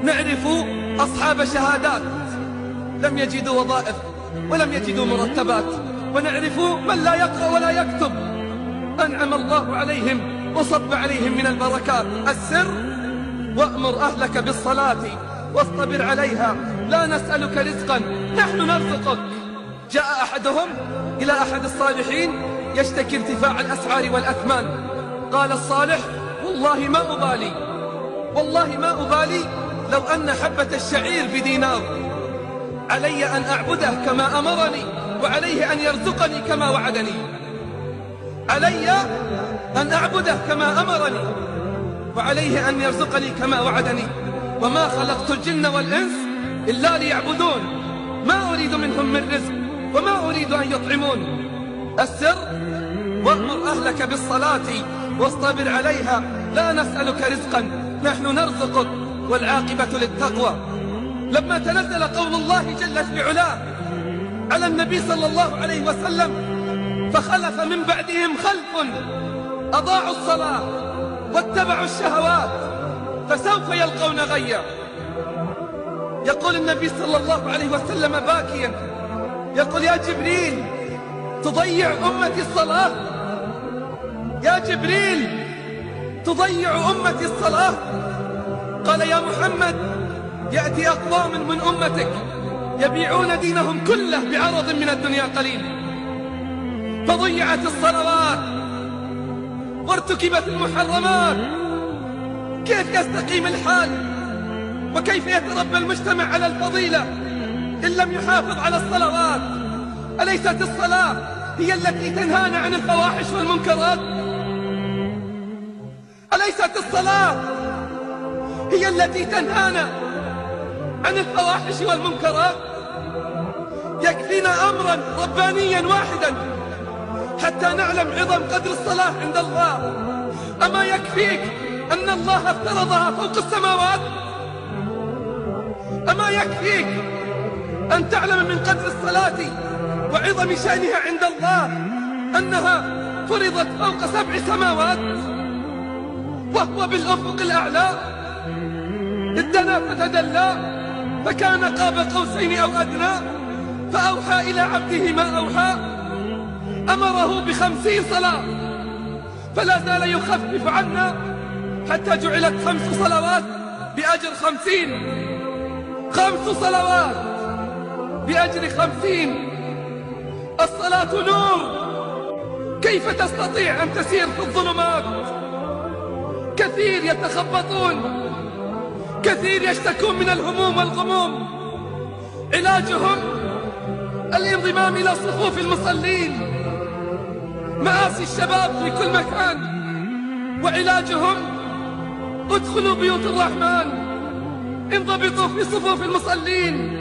نعرف أصحاب شهادات لم يجدوا وظائف ولم يجدوا مرتبات، ونعرف من لا يقرأ ولا يكتب أنعم الله عليهم وصب عليهم من البركات. السر: وأمر أهلك بالصلاة واصطبر عليها لا نسألك رزقا نحن نرزقك. جاء أحدهم إلى أحد الصالحين يشتكي ارتفاع الأسعار والأثمان. قال الصالح: والله ما أبالي لو أن حبة الشعير بدينار، علي أن أعبده كما أمرني وعليه أن يرزقني كما وعدني. علي أن أعبده كما أمرني وعليه أن يرزقني كما وعدني. وما خلقت الجن والإنس إلا ليعبدون ما أريد منهم من رزق وما أريد أن يطعمون. السر: وأمر أهلك بالصلاة واصطبر عليها لا نسألك رزقا نحن نرزقك والعاقبة للتقوى. لما تنزل قول الله جل في علاه على النبي صلى الله عليه وسلم: فخلف من بعدهم خلف أضاعوا الصلاة واتبعوا الشهوات فسوف يلقون غيا. يقول النبي صلى الله عليه وسلم باكيا، يقول: يا جبريل تضيع أمتي الصلاة؟ يا جبريل تضيع أمتي الصلاة؟ قال: يا محمد يأتي أقوام من أمتك يبيعون دينهم كله بعرض من الدنيا قليل، فضيعت الصلوات وارتكبت المحرمات، كيف يستقيم الحال وكيف يتربى المجتمع على الفضيلة إن لم يحافظ على الصلوات؟ أليست الصلاة هي التي تنهانا عن الفواحش والمنكرات؟ أليست الصلاة هي التي تنهانا عن الفواحش والمنكرات؟ يكفينا أمرا ربانيا واحدا حتى نعلم عظم قدر الصلاة عند الله. أما يكفيك أن الله افترضها فوق السماوات؟ أما يكفيك أن تعلم من قدر الصلاة وعظم شأنها عند الله أنها فرضت فوق 7 سماوات وهو بالأفق الأعلى؟ ادنا فتدلى فكان قاب قوسين أو أدنى فأوحى إلى عبده ما أوحى. أمره ب50 صلاة فلا زال يخفف عنا حتى جعلت 5 صلوات بأجر 50، 5 صلوات بأجر 50. الصلاة نور، كيف تستطيع أن تسير في الظلمات؟ كثير يتخبطون، كثير يشتكون من الهموم والغموم، علاجهم الانضمام إلى صفوف المصلين. مآسي الشباب في كل مكان، وعلاجهم ادخلوا بيوت الرحمن، انضبطوا في صفوف المصلين.